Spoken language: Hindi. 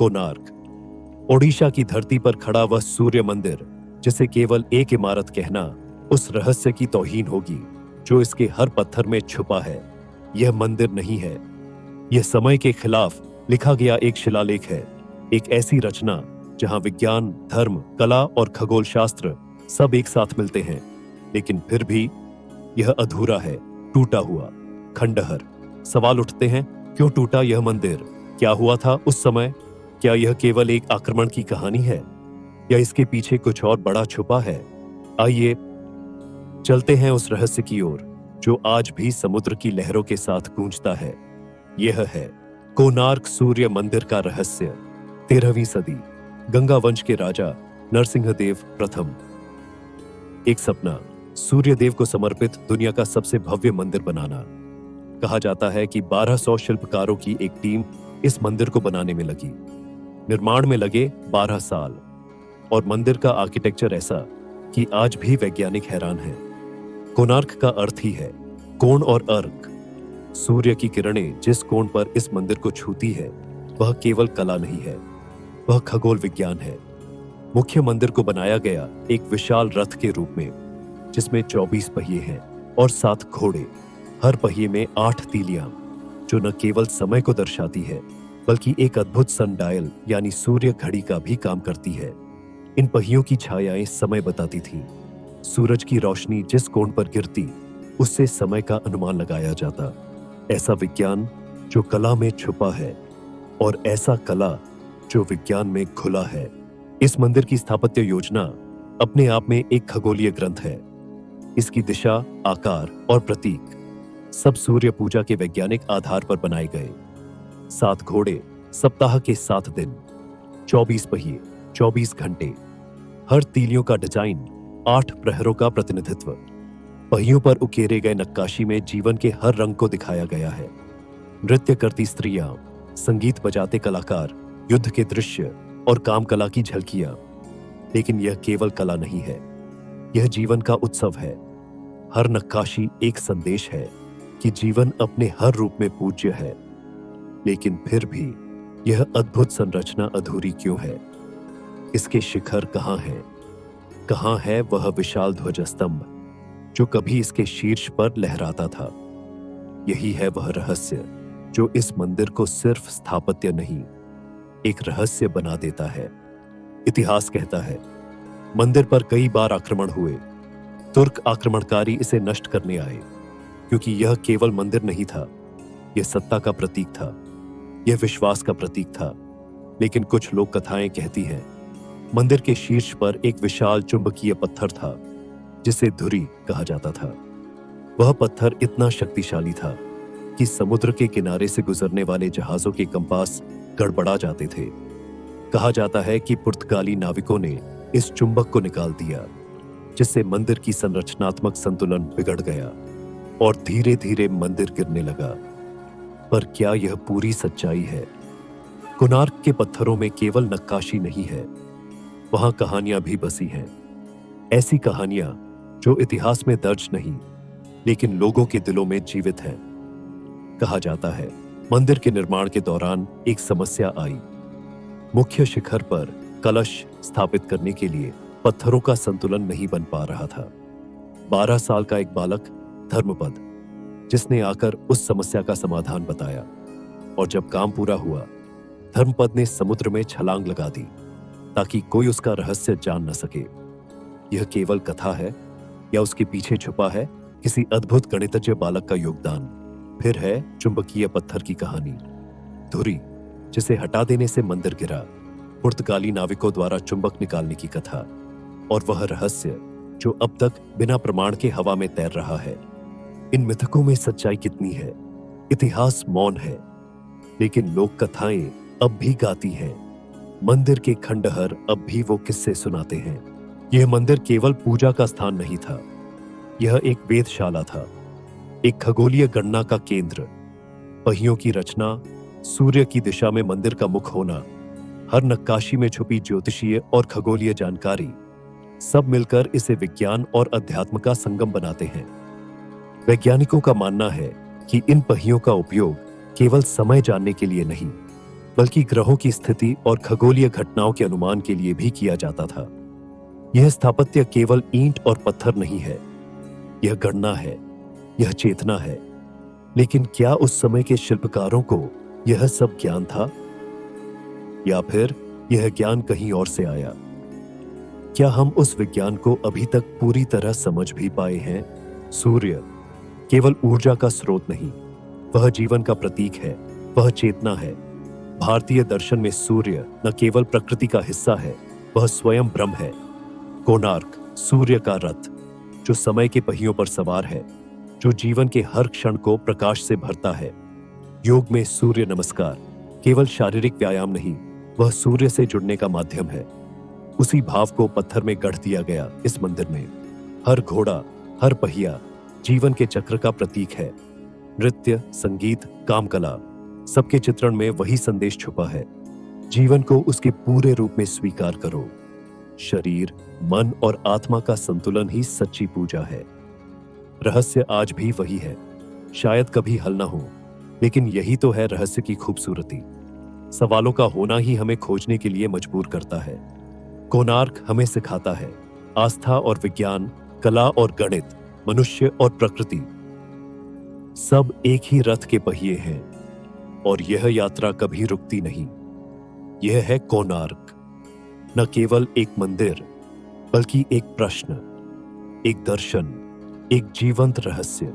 कोणार्क। ओडिशा की धरती पर खड़ा वह सूर्य मंदिर, जिसे केवल एक इमारत कहना उस रहस्य की तौहीन होगी जो इसके हर पत्थर में छुपा है। यह मंदिर नहीं है, यह समय के खिलाफ लिखा गया एक शिलालेख है, एक ऐसी रचना जहां विज्ञान, धर्म, कला और खगोल शास्त्र सब एक साथ मिलते हैं, लेकिन फिर भी यह अधूरा है, टूटा हुआ, खंडहर। सवाल उठते हैं, क्यों टूटा यह मंदिर? क्या हुआ था उस समय? क्या यह केवल एक आक्रमण की कहानी है या इसके पीछे कुछ और बड़ा छुपा है? आइए चलते हैं उस रहस्य की ओर जो आज भी समुद्र की लहरों के साथ गूंजता है। यह है कोणार्क सूर्य मंदिर का रहस्य। 13वीं सदी, गंगा वंश के राजा नरसिंहदेव प्रथम। एक सपना, सूर्य देव को समर्पित दुनिया का सबसे भव्य मंदिर बनाना। कहा जाता है कि 1200 शिल्पकारों की एक टीम इस मंदिर को बनाने में लगी। निर्माण में लगे 12 साल और मंदिर का आर्किटेक्चर ऐसा कि आज भी वैज्ञानिक हैरान हैं। कोणार्क का अर्थ ही है कोण और अर्क। सूर्य की किरणें जिस कोण पर इस मंदिर को छूती है वह केवल कला नहीं है, वह खगोल विज्ञान है। मुख्य मंदिर को बनाया गया एक विशाल रथ के रूप में, जिसमें 24 पहिए हैं और 7 घोड़े। हर पहिए में 8 तीलियां, जो न केवल समय को दर्शाती है बल्कि एक अद्भुत सनडायल यानी सूर्य घड़ी का भी काम करती है। इन पहियों की छायाएं समय बताती थीं। सूरज की रोशनी जिस कोण पर गिरती उससे समय का अनुमान लगाया जाता। ऐसा विज्ञान जो कला में छुपा है और ऐसा कला जो विज्ञान में खुला है। इस मंदिर की स्थापत्य योजना अपने आप में एक खगोलीय ग्रंथ है। इसकी दिशा, आकार और प्रतीक सब सूर्य पूजा के वैज्ञानिक आधार पर बनाए गए। 7 घोड़े, सप्ताह के 7 दिन, 24 पहिए, 24 घंटे। हर तीलियों का डिजाइन 8 प्रहरों का प्रतिनिधित्व। पहियों पर उकेरे गए नक्काशी में जीवन के हर रंग को दिखाया गया है। नृत्य करती स्त्रियां, संगीत बजाते कलाकार, युद्ध के दृश्य और काम कला की झलकियां। लेकिन यह केवल कला नहीं है, यह जीवन का उत्सव है। हर नक्काशी एक संदेश है कि जीवन अपने हर रूप में पूज्य है। लेकिन फिर भी यह अद्भुत संरचना अधूरी क्यों है? इसके शिखर कहां हैं? कहां है वह विशाल ध्वजस्तंभ जो कभी इसके शीर्ष पर लहराता था? यही है वह रहस्य जो इस मंदिर को सिर्फ स्थापत्य नहीं, एक रहस्य बना देता है। इतिहास कहता है मंदिर पर कई बार आक्रमण हुए। तुर्क आक्रमणकारी इसे नष्ट करने आए, क्योंकि यह केवल मंदिर नहीं था, यह सत्ता का प्रतीक था, यह विश्वास का प्रतीक था। लेकिन कुछ लोक कथाएं कहती हैं मंदिर के शीर्ष पर एक विशाल चुंबकीय पत्थर था जिसे धुरी कहा जाता था। वह पत्थर इतना शक्तिशाली था कि समुद्र के किनारे से गुजरने वाले जहाजों के कंपास गड़बड़ा जाते थे। कहा जाता है कि पुर्तगाली नाविकों ने इस चुंबक को निकाल दिया, जिससे मंदिर की संरचनात्मक संतुलन बिगड़ गया और धीरे धीरे मंदिर गिरने लगा। पर क्या यह पूरी सच्चाई है? कोणार्क के पत्थरों में केवल नक्काशी नहीं है, वहां कहानियां भी बसी हैं। ऐसी कहानियां जो इतिहास में दर्ज नहीं, लेकिन लोगों के दिलों में जीवित हैं। कहा जाता है मंदिर के निर्माण के दौरान एक समस्या आई। मुख्य शिखर पर कलश स्थापित करने के लिए पत्थरों का संतुलन नहीं बन पा रहा था। 12 साल का एक बालक धर्मपद, जिसने आकर उस समस्या का समाधान बताया, और जब काम पूरा हुआ धर्मपद ने समुद्र में छलांग लगा दी ताकि कोई उसका रहस्य जान न सके। यह केवल कथा है या उसके पीछे छुपा है किसी अद्भुत गणितज्ञ बालक का योगदान? फिर है चुंबकीय पत्थर की कहानी। धुरी जिसे हटा देने से मंदिर गिरा, पुर्तगाली नाविकों द्वारा चुंबक निकालने की कथा, और वह रहस्य जो अब तक बिना प्रमाण के हवा में तैर रहा है। इन मिथकों में सच्चाई कितनी है? इतिहास मौन है, लेकिन लोक कथाएं अब भी गाती हैं। मंदिर के खंडहर अब भी वो किस्से सुनाते हैं। यह मंदिर केवल पूजा का स्थान नहीं था, यह एक वेधशाला था, एक खगोलीय गणना का केंद्र। पहियों की रचना, सूर्य की दिशा में मंदिर का मुख होना, हर नक्काशी में छुपी ज्योतिषीय और खगोलीय जानकारी, सब मिलकर इसे विज्ञान और अध्यात्म का संगम बनाते हैं। वैज्ञानिकों का मानना है कि इन पहियों का उपयोग केवल समय जानने के लिए नहीं, बल्कि ग्रहों की स्थिति और खगोलीय घटनाओं के अनुमान के लिए भी किया जाता था। यह स्थापत्य केवल ईंट और पत्थर नहीं है, यह गणना है, यह चेतना है। लेकिन क्या उस समय के शिल्पकारों को यह सब ज्ञान था, या फिर यह ज्ञान कहीं और से आया? क्या हम उस विज्ञान को अभी तक पूरी तरह समझ भी पाए हैं? सूर्य केवल ऊर्जा का स्रोत नहीं, वह जीवन का प्रतीक है, वह चेतना है। भारतीय दर्शन में सूर्य न केवल प्रकृति का हिस्सा है, वह स्वयं ब्रह्म है। कोणार्क सूर्य का रथ, जो समय के पहियों पर सवार है, जो जीवन के हर क्षण को प्रकाश से भरता है। योग में सूर्य नमस्कार केवल शारीरिक व्यायाम नहीं, वह सूर्य से जुड़ने का माध्यम है। उसी भाव को पत्थर में गढ़ दिया गया इस मंदिर में। हर घोड़ा, हर पहिया जीवन के चक्र का प्रतीक है। नृत्य, संगीत, कामकला, सबके चित्रण में वही संदेश छुपा है। जीवन को उसके पूरे रूप में स्वीकार करो। शरीर, मन और आत्मा का संतुलन ही सच्ची पूजा है। रहस्य आज भी वही है, शायद कभी हल ना हो, लेकिन यही तो है रहस्य की खूबसूरती। सवालों का होना ही हमें खोजने के लिए मजबूर करता है। कोणार्क हमें सिखाता है, आस्था और विज्ञान, कला और गणित, मनुष्य और प्रकृति, सब एक ही रथ के पहिए हैं, और यह यात्रा कभी रुकती नहीं। यह है कोणार्क, न केवल एक मंदिर, बल्कि एक प्रश्न, एक दर्शन, एक जीवंत रहस्य।